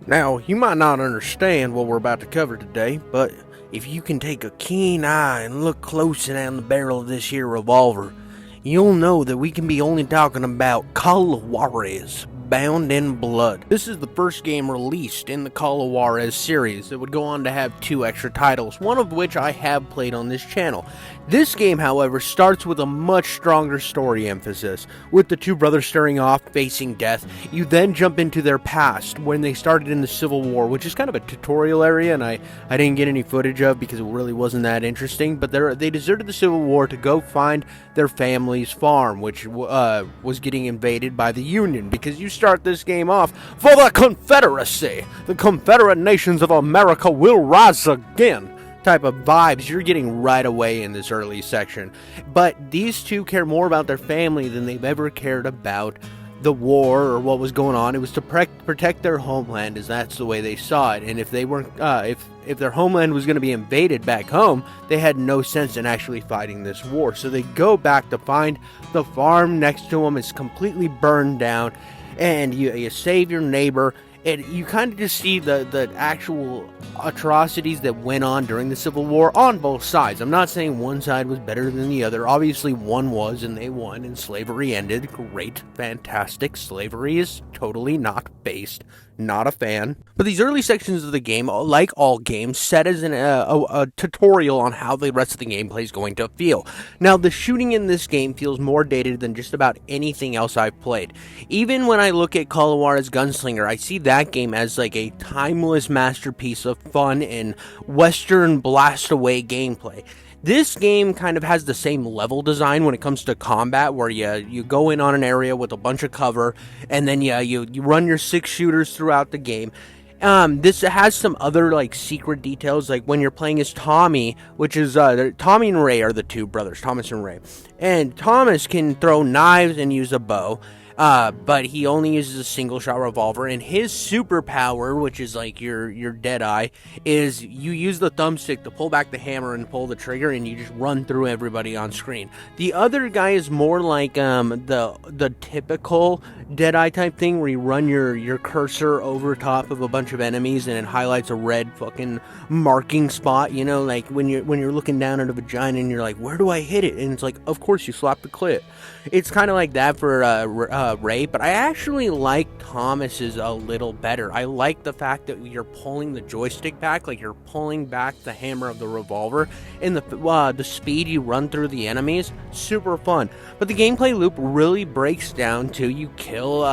Now, you might not understand what we're about to cover today, but if you can take a keen eye and look closely down the barrel of this here revolver, you'll know that we can be only talking about Call of Juarez, Bound in Blood. This is the first game released in the Call of Juarez series that would go on to have 2 extra titles, one of which I have played on this channel. This game, however, starts with a much stronger story emphasis, with the 2 brothers starting off facing death. You then jump into their past, when they started in the Civil War, which is kind of a tutorial area, and I didn't get any footage of because it really wasn't that interesting, but they deserted the Civil War to go find their family's farm, which was getting invaded by the Union, because you start this game off for the Confederacy. The Confederate nations of America will rise again. Type of vibes you're getting right away in this early section. But these 2 care more about their family than they've ever cared about the war or what was going on. It was to protect their homeland, as that's the way they saw it. And if they weren't, if their homeland was going to be invaded back home, they had no sense in actually fighting this war. So they go back to find the farm next to them is completely burned down, and you save your neighbor. And you kind of just see the actual atrocities that went on during the Civil War on both sides. I'm not saying one side was better than the other. Obviously, one was, and they won, and slavery ended. Great, fantastic. Slavery is totally not based. Not a fan. But these early sections of the game, like all games, set as a tutorial on how the rest of the gameplay is going to feel. Now, the shooting in this game feels more dated than just about anything else I've played. Even when I look at Call of Juarez Gunslinger, I see that game as like a timeless masterpiece of fun and Western blast-away gameplay. This game kind of has the same level design when it comes to combat, where you go in on an area with a bunch of cover, and then you run your 6 shooters throughout the game. This has some other like secret details, like when you're playing as Tommy, which is Tommy and Ray are the 2 brothers, Thomas and Ray. And Thomas can throw knives and use a bow. But he only uses a single-shot revolver, and his superpower, which is like your Deadeye, is you use the thumbstick to pull back the hammer and pull the trigger, and you just run through everybody on screen. The other guy is more like the typical Deadeye type thing, where you run your cursor over top of a bunch of enemies, and it highlights a red fucking marking spot. You know, like when you're looking down at a vagina, and you're like, where do I hit it? And it's like, of course you slap the clit. It's kind of like that for Ray, but I actually like Thomas's a little better. I like the fact that you're pulling the joystick back, like you're pulling back the hammer of the revolver, and the speed you run through the enemies, super fun. But the gameplay loop really breaks down to you kill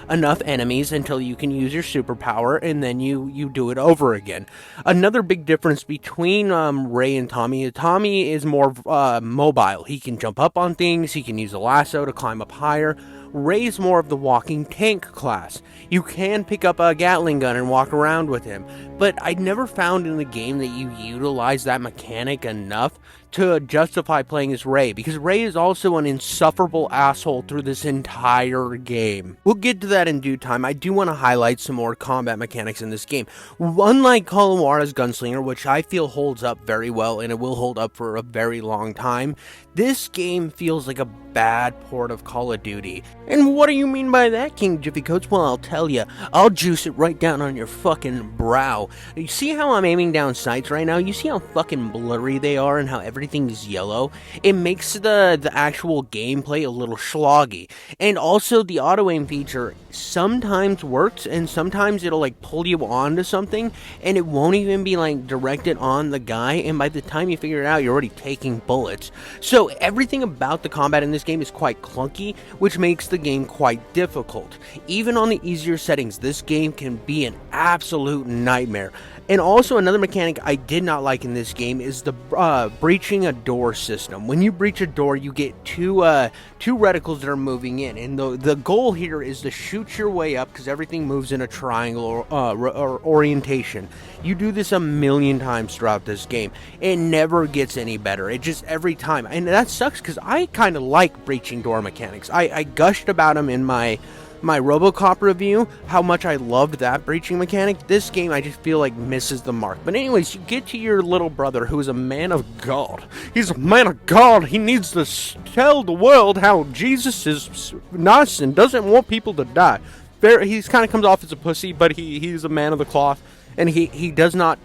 enough enemies until you can use your superpower, and then you do it over again. Another big difference between Ray and Tommy is more mobile. He can jump up on things, he can use a lasso to climb up higher. Ray's more of the walking tank class. You can pick up a Gatling gun and walk around with him, but I never found in the game that you utilize that mechanic enough to justify playing as Ray, because Ray is also an insufferable asshole through this entire game. We'll get to that in due time. I do want to highlight some more combat mechanics in this game. Unlike Call of Juarez Gunslinger, which I feel holds up very well, and it will hold up for a very long time, this game feels like a bad port of Call of Duty. And what do you mean by that, King Jiffy Coats? Well, I'll tell you. I'll juice it right down on your fucking brow. You see how I'm aiming down sights right now? You see how fucking blurry they are and how everything's yellow? It makes the actual gameplay a little schloggy. And also, the auto-aim feature sometimes works, and sometimes it'll like pull you onto something, and it won't even be like directed on the guy, and by the time you figure it out, you're already taking bullets. So everything about the combat in this game is quite clunky, which makes the game quite difficult. Even on the easier settings, this game can be an absolute nightmare. And also, another mechanic I did not like in this game is the breaching a door system. When you breach a door, you get two reticles that are moving in, and the goal here is to shoot your way up, because everything moves in a triangle or orientation. You do this a million times throughout this game. It never gets any better. It just every time, and that sucks, because I kind of like breaching door mechanics. I gushed about them in my RoboCop review, how much I loved that breaching mechanic. This game, I just feel like misses the mark. But anyways, you get to your little brother, who is a man of God. He's a man of God. He needs to tell the world how Jesus is nice and doesn't want people to die. he's kind of comes off as a pussy, but he's a man of the cloth. And he does not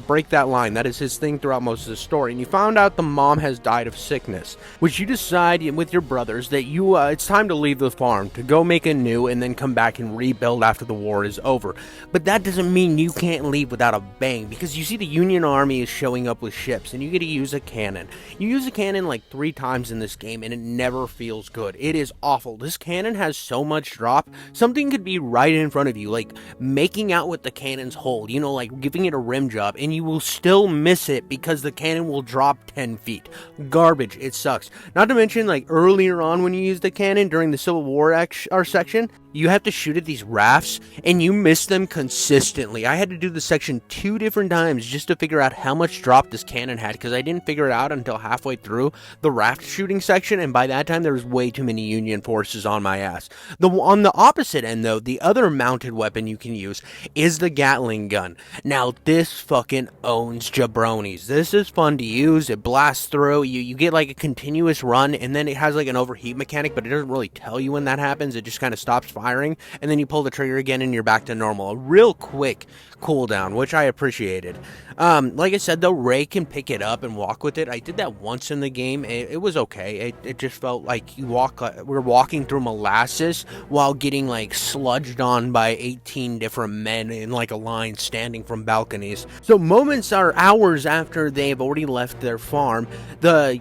break that line. That is his thing throughout most of the story. And you found out the mom has died of sickness, which you decide with your brothers that it's time to leave the farm, to go make anew, and then come back and rebuild after the war is over. But that doesn't mean you can't leave without a bang, because you see the Union Army is showing up with ships, and you get to use a cannon. You use a cannon like 3 times in this game, and it never feels good. It is awful. This cannon has so much drop. Something could be right in front of you, like making out with the cannon's hole. Like giving it a rim job, and you will still miss it because the cannon will drop 10 feet. Garbage. It sucks. Not to mention, like earlier on when you use the cannon during the Civil War section, you have to shoot at these rafts, and you miss them consistently. I had to do the section 2 different times just to figure out how much drop this cannon had, because I didn't figure it out until halfway through the raft shooting section, and by that time there was way too many Union forces on my ass. On the opposite end, though, the other mounted weapon you can use is the Gatling gun. Now, this fucking owns jabronis. This is fun to use. It blasts through. You get like a continuous run, and then it has like an overheat mechanic, but it doesn't really tell you when that happens. It just kind of stops firing, and then you pull the trigger again and you're back to normal. A real quick cooldown, which I appreciated. Like I said, though, Ray can pick it up and walk with it. I did that once in the game. It was okay. It just felt like we're walking through molasses while getting like sludged on by 18 different men in like a line standing from balconies. So moments or hours after they've already left their farm, the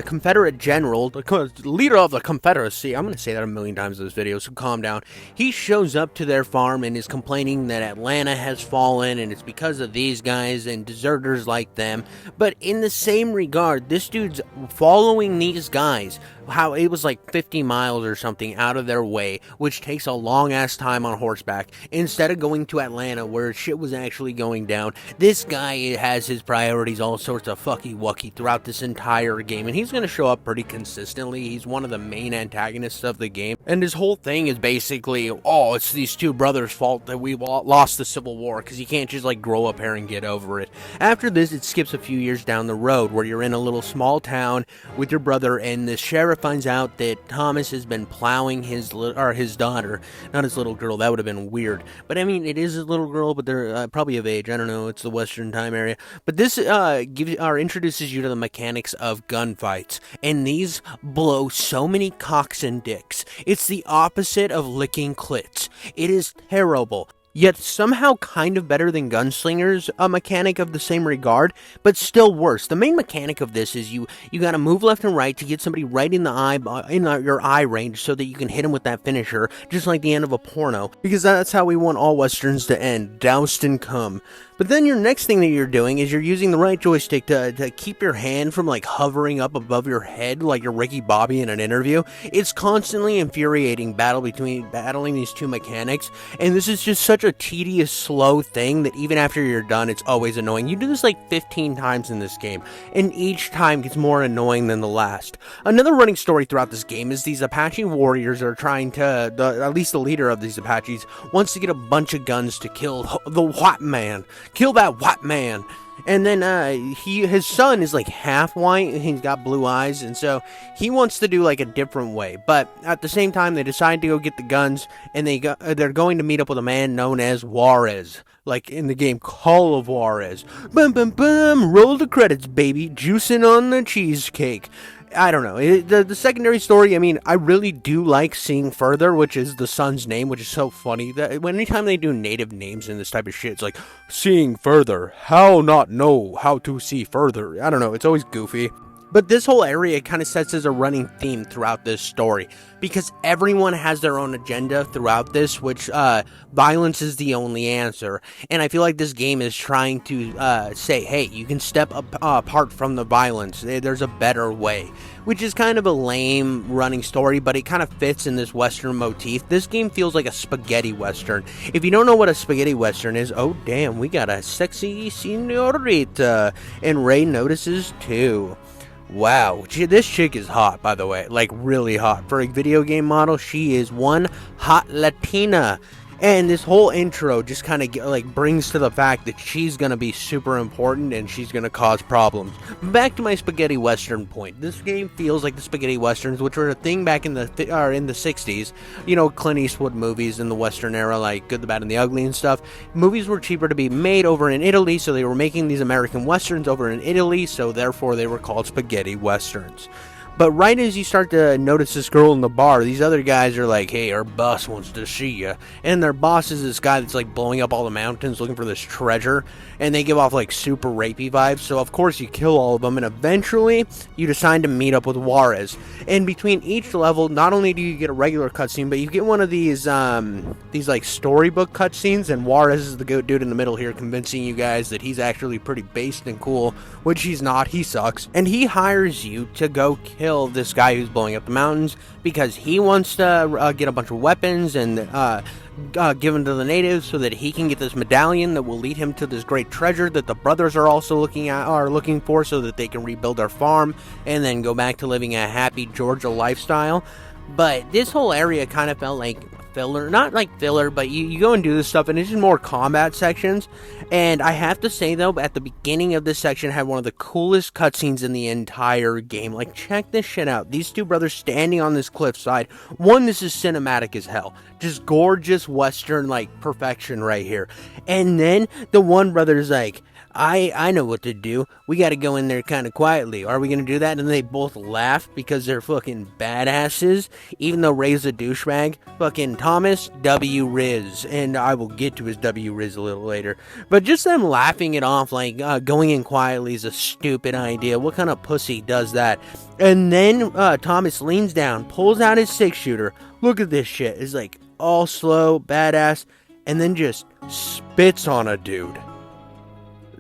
Confederate general, the leader of the Confederacy, I'm going to say that a million times in this video, so calm down. He shows up to their farm and is complaining that Atlanta has fallen, and it's because of these guys and deserters like them. But in the same regard, this dude's following these guys, how it was like 50 miles or something out of their way, which takes a long ass time on horseback, instead of going to Atlanta where shit was actually going down. This guy has his priorities all sorts of fucky wucky throughout this entire game, and he's going to show up pretty consistently. He's one of the main antagonists of the game, and his whole thing is basically, oh, it's these two brothers' fault that we lost the Civil War, because you can't just like grow up here and get over it. After this, it skips a few years down the road where you're in a little small town with your brother, and the sheriff finds out that Thomas has been plowing his daughter, not his little girl. That would have been weird, but I mean, it is his little girl, but they're probably of age. I don't know, it's the Western time area. But this introduces you to the mechanics of gunfights, and these blow so many cocks and dicks. It's the opposite of licking clits. It is terrible, yet somehow kind of better than Gunslingers, a mechanic of the same regard, but still worse. The main mechanic of this is you gotta move left and right to get somebody right in the eye, your eye range, so that you can hit him with that finisher, just like the end of a porno, because that's how we want all westerns to end, doused in cum. But then your next thing that you're doing is you're using the right joystick to keep your hand from like hovering up above your head like you're Ricky Bobby in an interview. It's constantly infuriating battling these two mechanics, and this is just such a tedious, slow thing that even after you're done, it's always annoying. You do this like 15 times in this game, and each time gets more annoying than the last. Another running story throughout this game is these Apache warriors are trying to, at least the leader of these Apaches, wants to get a bunch of guns to kill the white man. Kill that white man. And then his son is like half white, and he's got blue eyes, and so he wants to do like a different way. But at the same time, they decide to go get the guns, and they're going to meet up with a man known as Juarez, like in the game Call of Juarez. Bum bum bum, roll the credits, baby, juicing on the cheesecake. I don't know. The secondary story, I mean, I really do like Seeing Further, which is the son's name, which is so funny. That anytime they do native names in this type of shit, it's like, Seeing Further, how not know how to see further. I don't know, it's always goofy. But this whole area kind of sets as a running theme throughout this story, because everyone has their own agenda throughout this, which violence is the only answer. And I feel like this game is trying to say, hey, you can step apart from the violence. There's a better way, which is kind of a lame running story, but it kind of fits in this Western motif. This game feels like a spaghetti Western. If you don't know what a spaghetti Western is, oh damn, we got a sexy senorita. And Ray notices too. Wow, this chick is hot, by the way, like really hot. For a video game model, she is one hot Latina. And this whole intro just kind of like brings to the fact that she's going to be super important and she's going to cause problems. Back to my spaghetti western point. This game feels like the spaghetti westerns, which were a thing back in the 60s. You know, Clint Eastwood movies in the western era, like Good, the Bad, and the Ugly and stuff. Movies were cheaper to be made over in Italy, so they were making these American westerns over in Italy, so therefore they were called spaghetti westerns. But right as you start to notice this girl in the bar, these other guys are like, hey, our boss wants to see you. And their boss is this guy that's like blowing up all the mountains looking for this treasure. And they give off like super rapey vibes. So of course you kill all of them. And eventually you decide to meet up with Juarez. And between each level, not only do you get a regular cutscene, but you get one of these like storybook cutscenes. And Juarez is the good dude in the middle here convincing you guys that he's actually pretty based and cool. Which he's not. He sucks. And he hires you to go kill this guy who's blowing up the mountains because he wants to get a bunch of weapons and give them to the natives so that he can get this medallion that will lead him to this great treasure that the brothers are also looking for so that they can rebuild their farm and then go back to living a happy Georgia lifestyle. But this whole area kind of felt like filler, not like filler, but you go and do this stuff and it's just more combat sections. And I have to say though, at the beginning of this section had one of the coolest cutscenes in the entire game. Like, check this shit out. These two brothers standing on this cliffside. One, this is cinematic as hell. Just gorgeous western like perfection right here. And then the one brother's like, I know what to do. We gotta go in there kind of quietly. Are we gonna do that? And they both laugh because they're fucking badasses. Even though Ray's a douchebag. Fucking Thomas W. Riz. And I will get to his W. Riz a little later. But just them laughing it off like going in quietly is a stupid idea. What kind of pussy does that? And then Thomas leans down, pulls out his 6-shooter. Look at this shit. It's like all slow, badass. And then just spits on a dude.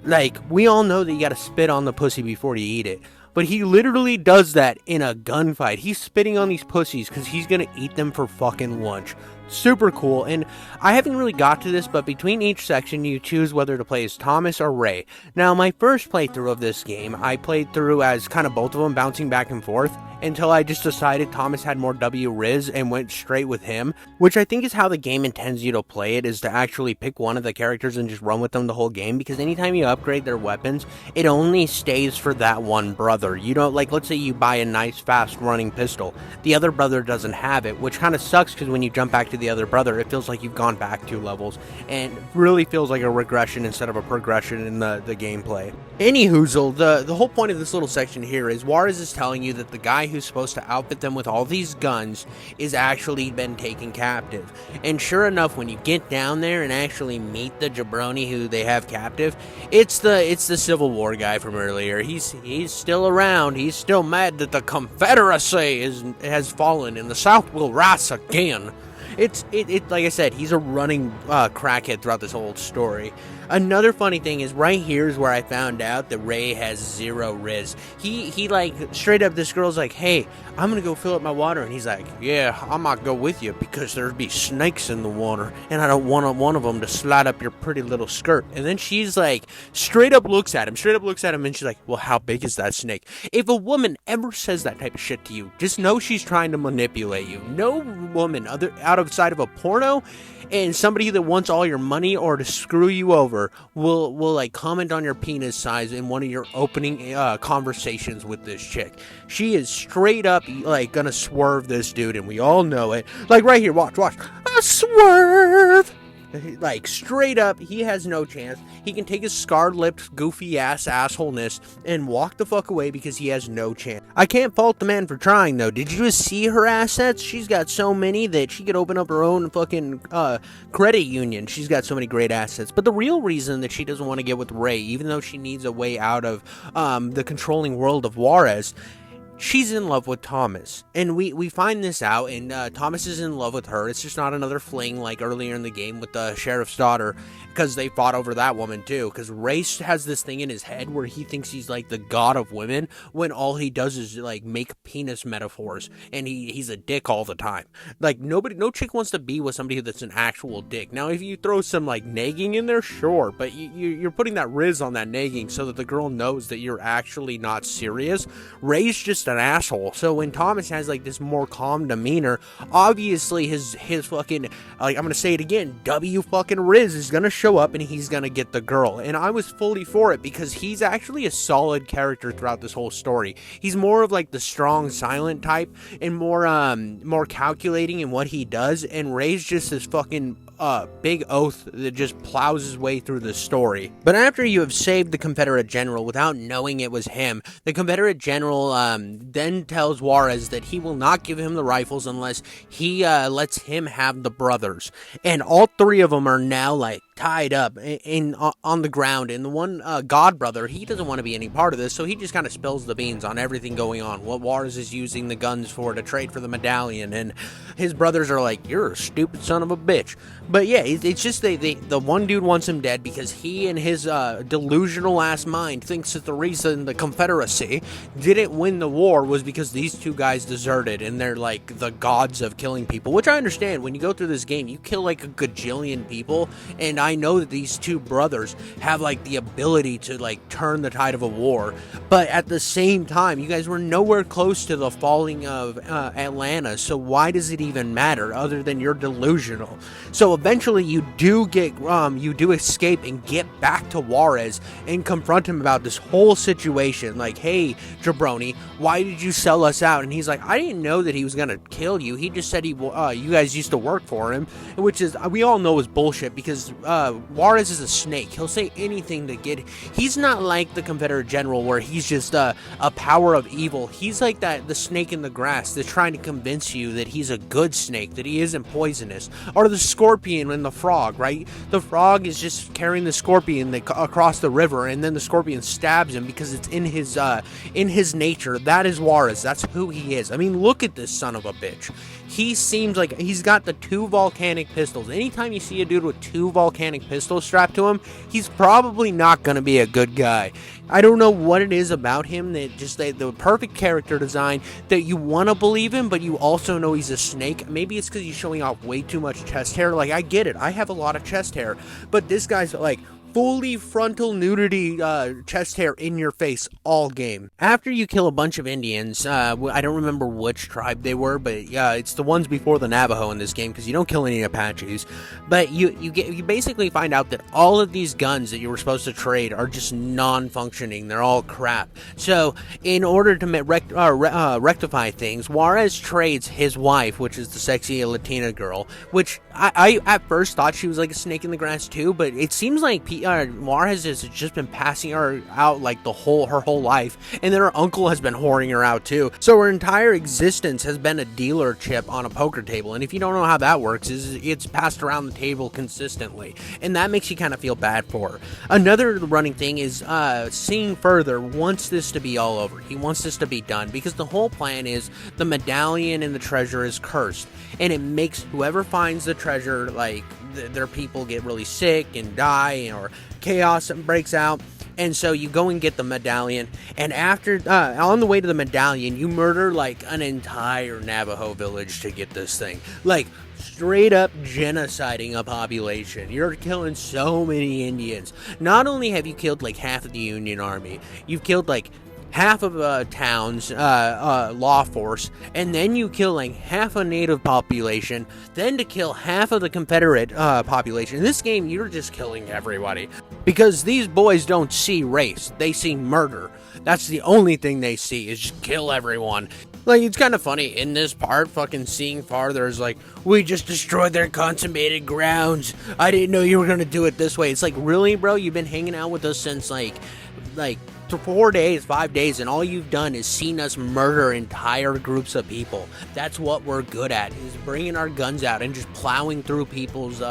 Like, we all know that you gotta spit on the pussy before you eat it. But he literally does that in a gunfight. He's spitting on these pussies because he's gonna eat them for fucking lunch. Super cool. And I haven't really got to this, but between each section you choose whether to play as Thomas or Ray. Now, my first playthrough of this game, I played through as kind of both of them bouncing back and forth until I just decided Thomas had more W Riz and went straight with him, which I think is how the game intends you to play it, is to actually pick one of the characters and just run with them the whole game, because anytime you upgrade their weapons, it only stays for that one brother. You don't, like, let's say you buy a nice fast running pistol, the other brother doesn't have it, which kind of sucks because when you jump back to the other brother, it feels like you've gone back 2 levels, and really feels like a regression instead of a progression in the gameplay. Anyhoozle, the whole point of this little section here is Juarez is telling you that the guy who's supposed to outfit them with all these guns is actually been taken captive. And sure enough, when you get down there and actually meet the jabroni who they have captive, it's the Civil War guy from earlier. He's still around. He's still mad that the Confederacy has fallen and the South will rise again. It's like I said, he's a running crackhead throughout this whole story. Another funny thing is right here is where I found out that Ray has 0 Riz. He like straight up, this girl's like, hey, I'm gonna go fill up my water, and he's like, yeah, I might go with you because there'd be snakes in the water and I don't want one of them to slide up your pretty little skirt. And then she's like, straight up looks at him and she's like, well, how big is that snake? If a woman ever says that type of shit to you, just know she's trying to manipulate you. No woman outside of a porno and somebody that wants all your money or to screw you over will like comment on your penis size in one of your opening conversations with this chick. She is straight up like gonna swerve this dude, and we all know it. Like right here, watch, a swerve. Like, straight up, he has no chance. He can take his scar-lipped, goofy-ass assholeness and walk the fuck away because he has no chance. I can't fault the man for trying, though. Did you just see her assets? She's got so many that she could open up her own fucking credit union. She's got so many great assets. But the real reason that she doesn't want to get with Ray, even though she needs a way out of the controlling world of Juarez, she's in love with Thomas, and we find this out, and Thomas is in love with her. It's just not another fling like earlier in the game with the sheriff's daughter, because they fought over that woman too. Because Race has this thing in his head where he thinks he's like the god of women, when all he does is like make penis metaphors, and he's a dick all the time. Like no chick wants to be with somebody that's an actual dick. Now if you throw some like nagging in there, sure, but you're putting that riz on that nagging so that the girl knows that you're actually not serious. Ray's just an asshole. So when Thomas has like this more calm demeanor, obviously his fucking, like, I'm gonna say it again, W fucking Riz is gonna show up and he's gonna get the girl. And I was fully for it because he's actually a solid character throughout this whole story. He's more of like the strong silent type and more calculating in what he does, and Ray's just this fucking big oath that just plows his way through the story. But after you have saved the Confederate general without knowing it was him, the Confederate general then tells Juarez that he will not give him the rifles unless he lets him have the brothers. And all three of them are now like tied up on the ground, and the one god brother, he doesn't want to be any part of this, so he just kind of spills the beans on everything going on, what Juarez is using the guns for to trade for the medallion, and his brothers are like, you're a stupid son of a bitch. But yeah, it's just the one dude wants him dead because he and his delusional ass mind thinks that the reason the Confederacy didn't win the war was because these two guys deserted and they're like the gods of killing people, which I understand. When you go through this game, you kill like a gajillion people, and I know that these two brothers have like the ability to like turn the tide of a war, but at the same time, you guys were nowhere close to the falling of Atlanta, so why does it even matter other than you're delusional? So eventually you do escape and get back to Juarez and confront him about this whole situation. Like, hey, jabroni, why did you sell us out? And he's like, I didn't know that he was gonna kill you. He just said you guys used to work for him, which is, we all know is bullshit, because Juarez is a snake. He'll say anything to get. He's not like the Confederate general where he's just a power of evil. He's like the snake in the grass that's trying to convince you that he's a good snake, that he isn't poisonous, or the scorpion and the frog, right? The frog is just carrying the scorpion across the river, and then the scorpion stabs him because it's in his nature. That is Juarez. That's who he is. I mean, look at this son of a bitch. He seems like he's got the two volcanic pistols. Anytime you see a dude with two volcanic pistols strapped to him, he's probably not going to be a good guy. I don't know what it is about him that just the perfect character design that you want to believe him, but you also know he's a snake. Maybe it's because he's showing off way too much chest hair. Like, I get it. I have a lot of chest hair, but this guy's like fully frontal nudity chest hair in your face all game. After you kill a bunch of Indians, I don't remember which tribe they were, but yeah, it's the ones before the Navajo in this game, because you don't kill any Apaches. But you basically find out that all of these guns that you were supposed to trade are just non-functioning. They're all crap. So in order to rectify things, Juarez trades his wife, which is the sexy Latina girl, which I at first thought she was like a snake in the grass too, but it seems like Juarez has just been passing her out like her whole life, and then her uncle has been whoring her out too. So her entire existence has been a dealer chip on a poker table, and if you don't know how that works, it's passed around the table consistently, and that makes you kind of feel bad for her. Another running thing is Seeing Further wants this to be all over. He wants this to be done because the whole plan is the medallion and the treasure is cursed, and it makes whoever finds the treasure, like, their people get really sick and die, or chaos breaks out. And so you go and get the medallion, and after on the way to the medallion, you murder like an entire Navajo village to get this thing. Like, straight up genociding a population. You're killing so many Indians. Not only have you killed like half of the Union Army, you've killed like half of a town's law force, and then you kill like half a native population, then to kill half of the Confederate population. In this game, you're just killing everybody, because these boys don't see race, they see murder. That's the only thing they see, is just kill everyone. Like, it's kind of funny, in this part, fucking Seeing Farther is like, we just destroyed their consummated grounds. I didn't know you were gonna do it this way. It's like, really, bro? You've been hanging out with us since like 4 days, 5 days, and all you've done is seen us murder entire groups of people. That's what we're good at, is bringing our guns out and just plowing through people's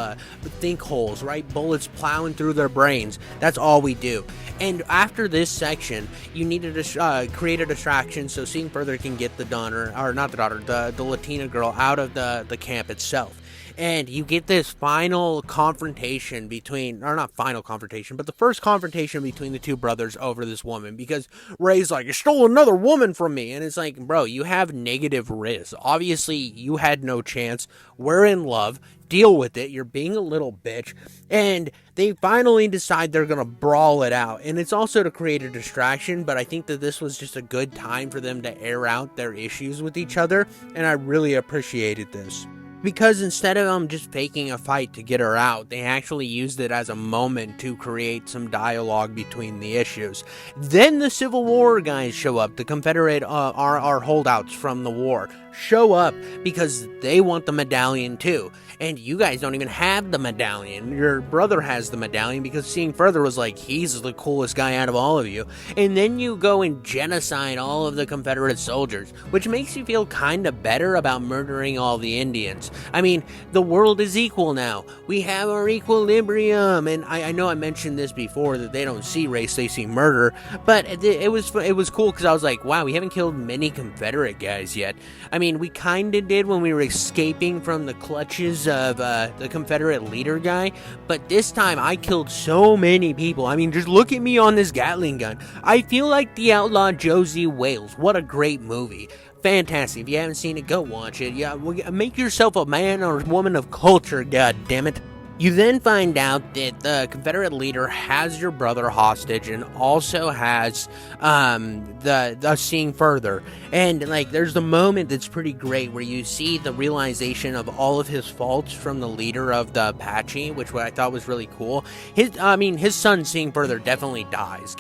think holes, right? Bullets plowing through their brains. That's all we do. And after this section, you need to create a distraction so Seeing Further can get the daughter, or not the daughter, the Latina girl out of the camp itself. And you get this final confrontation or not final confrontation, but the first confrontation between the two brothers over this woman, because Ray's like, you stole another woman from me. And it's like, bro, you have negative riz. Obviously, you had no chance. We're in love. Deal with it. You're being a little bitch. And they finally decide they're going to brawl it out. And it's also to create a distraction, but I think that this was just a good time for them to air out their issues with each other. And I really appreciated this. Because instead of just faking a fight to get her out, they actually used it as a moment to create some dialogue between the issues. Then the Civil War guys show up. The Confederate, our holdouts from the war, show up because they want the medallion too. And you guys don't even have the medallion. Your brother has the medallion because Seeing Further was like, he's the coolest guy out of all of you. And then you go and genocide all of the Confederate soldiers, which makes you feel kind of better about murdering all the Indians. I mean, the world is equal now. We have our equilibrium. And I know I mentioned this before, that they don't see race, they see murder. But it was cool because I was like, wow, we haven't killed many Confederate guys yet. I mean, we kind of did when we were escaping from the clutches of the Confederate leader guy, but this time I killed so many people. I mean, just look at me on this Gatling gun. I feel like the outlaw Josie Wales. What a great movie. Fantastic. If you haven't seen it, go watch it. Yeah, make yourself a man or woman of culture, god damn it. You then find out that the Confederate leader has your brother hostage and also has the Seeing Further. And like, there's the moment that's pretty great where you see the realization of all of his faults from the leader of the Apache, which I thought was really cool. His son Seeing Further definitely dies.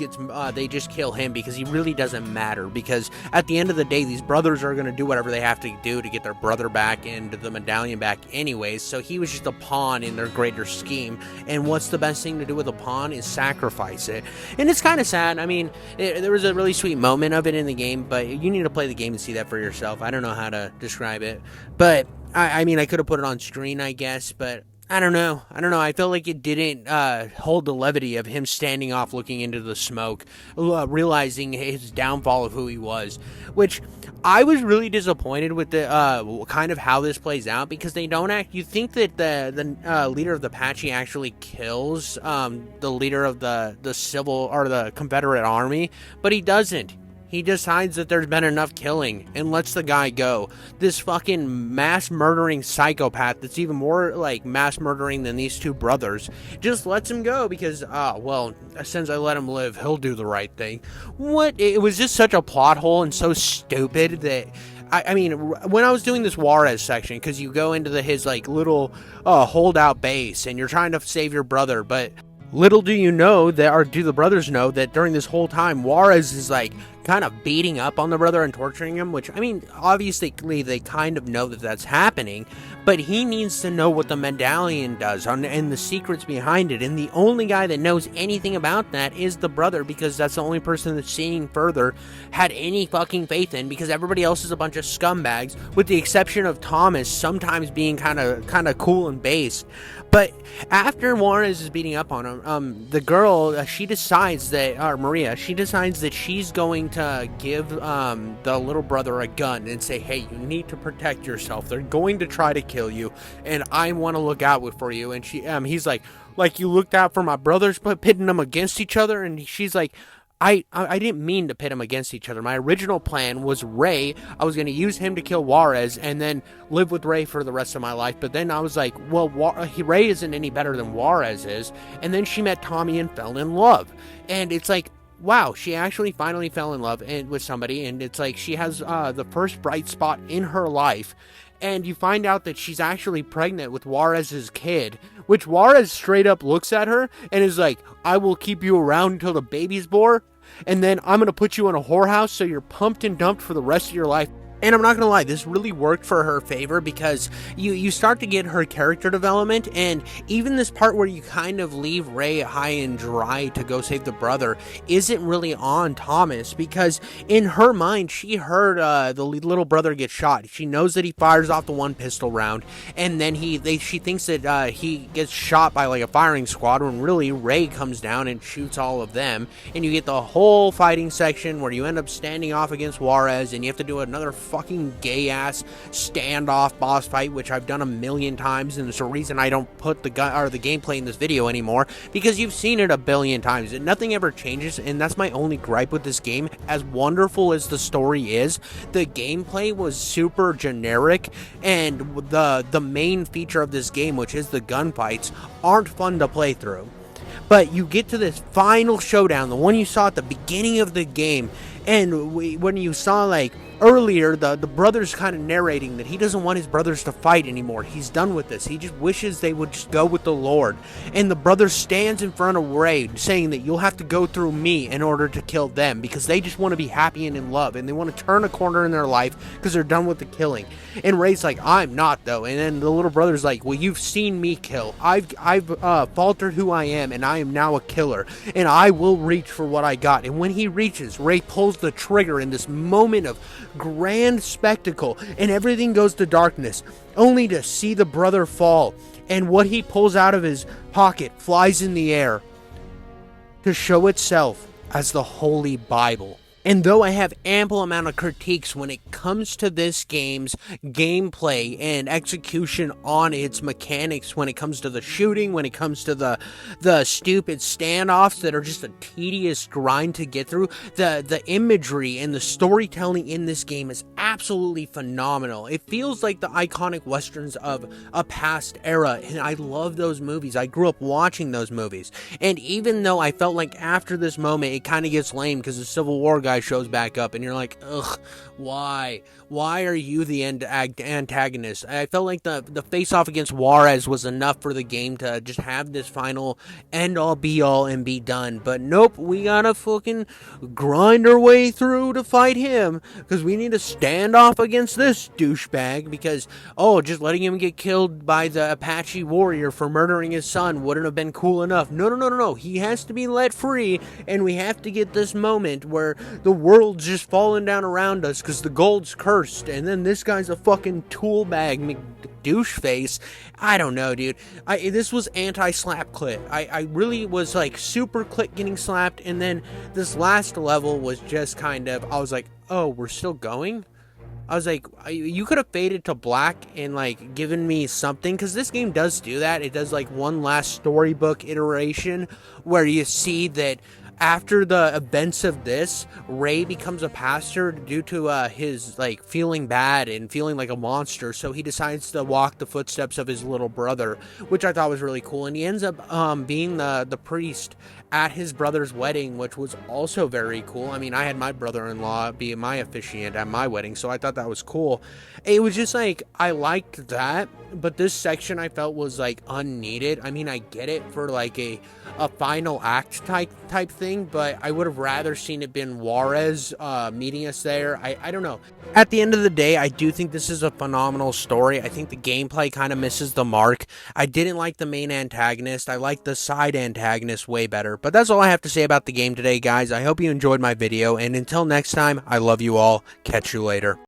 They just kill him because he really doesn't matter. Because at the end of the day, these brothers are going to do whatever they have to do to get their brother back and the medallion back anyways. So he was just a pawn in their great scheme, and what's the best thing to do with a pawn is sacrifice it. And it's kind of sad. I mean, there was a really sweet moment of it in the game, but you need to play the game and see that for yourself. I don't know how to describe it, but I mean, I could have put it on screen, I guess, but I don't know. I felt like it didn't hold the levity of him standing off looking into the smoke, realizing his downfall of who he was, which I was really disappointed with the kind of how this plays out, because they don't act. You think that the leader of the Apache actually kills the leader of the civil or the Confederate army, but he doesn't. He decides that there's been enough killing and lets the guy go. This fucking mass murdering psychopath that's even more like mass murdering than these two brothers just lets him go because, well, since I let him live, he'll do the right thing. What? It was just such a plot hole and so stupid that I mean, when I was doing this Juarez section, because you go into his like little holdout base and you're trying to save your brother, but little do you know that, or do the brothers know that during this whole time, Juarez is like kind of beating up on the brother and torturing him, which, I mean, obviously they kind of know that that's happening, but he needs to know what the medallion does and the secrets behind it, and the only guy that knows anything about that is the brother, because that's the only person that's Seeing Further had any fucking faith in, because everybody else is a bunch of scumbags, with the exception of Thomas sometimes being kind of cool and based. But after Juarez is beating up on him, the girl, she decides that, or Maria, she decides that she's going to give the little brother a gun and say, hey, you need to protect yourself. They're going to try to kill you, and I want to look out for you. And he's like you looked out for my brothers, but pitting them against each other. And she's like, I didn't mean to pit them against each other. My original plan was Ray. I was going to use him to kill Juarez and then live with Ray for the rest of my life. But then I was like, well, Ray isn't any better than Juarez is. And then she met Tommy and fell in love. And it's like, wow, she actually finally fell in love with somebody. And it's like she has the first bright spot in her life. And you find out that she's actually pregnant with Juarez's kid, which Juarez straight up looks at her and is like, I will keep you around until the baby's born, and then I'm going to put you in a whorehouse so you're pumped and dumped for the rest of your life. And I'm not going to lie, this really worked for her favor, because you start to get her character development, and even this part where you kind of leave Ray high and dry to go save the brother isn't really on Thomas, because in her mind, she heard the little brother get shot. She knows that he fires off the one pistol round, and then she thinks that he gets shot by like a firing squad, when really Ray comes down and shoots all of them, and you get the whole fighting section where you end up standing off against Juarez, and you have to do another fucking gay-ass standoff boss fight, which I've done a million times, and it's a reason I don't put the gameplay in this video anymore, because you've seen it a billion times, and nothing ever changes, and that's my only gripe with this game. As wonderful as the story is, the gameplay was super generic, and the main feature of this game, which is the gunfights, aren't fun to play through. But you get to this final showdown, the one you saw at the beginning of the game, and when you saw, like, earlier, the brother's kind of narrating that he doesn't want his brothers to fight anymore. He's done with this. He just wishes they would just go with the Lord. And the brother stands in front of Ray saying that you'll have to go through me in order to kill them, because they just want to be happy and in love, and they want to turn a corner in their life because they're done with the killing. And Ray's like, I'm not, though. And then the little brother's like, well, you've seen me kill. I've faltered who I am, and I am now a killer, and I will reach for what I got. And when he reaches, Ray pulls the trigger in this moment of grand spectacle, and everything goes to darkness, only to see the brother fall, and what he pulls out of his pocket flies in the air to show itself as the Holy Bible. And though I have ample amount of critiques when it comes to this game's gameplay and execution on its mechanics, when it comes to the shooting, when it comes to the stupid standoffs that are just a tedious grind to get through, the imagery and the storytelling in this game is absolutely phenomenal. It feels like the iconic westerns of a past era, and I love those movies. I grew up watching those movies. And even though I felt like after this moment it kind of gets lame because the Civil War guy shows back up and you're like, ugh, why are you the antagonist? I felt like the face-off against Juarez was enough for the game to just have this final end-all be-all and be done. But nope, we gotta fucking grind our way through to fight him, because we need to stand off against this douchebag, because just letting him get killed by the Apache warrior for murdering his son wouldn't have been cool enough. No, he has to be let free, and we have to get this moment where the world's just falling down around us because the gold's cursed, and then this guy's a fucking tool bag douche face. I don't know, dude. This was anti-slap clit. I really was like super clit getting slapped, and then this last level was just kind of, I was like, oh, we're still going? I was like, you could have faded to black and like given me something, because this game does do that. It does like one last storybook iteration where you see that after the events of this, Ray becomes a pastor due to his like feeling bad and feeling like a monster, so he decides to walk the footsteps of his little brother, which I thought was really cool. And he ends up being the priest at his brother's wedding, which was also very cool. I mean, I had my brother-in-law be my officiant at my wedding, so I thought that was cool. It was just like, I liked that, but this section I felt was like unneeded. I mean, I get it for like a final act type thing, but I would have rather seen it been Juarez meeting us there. I don't know. At the end of the day, I do think this is a phenomenal story. I think the gameplay kind of misses the mark. I didn't like the main antagonist. I like the side antagonist way better. But that's all I have to say about the game today, guys. I hope you enjoyed my video, and until next time, I love you all. Catch you later.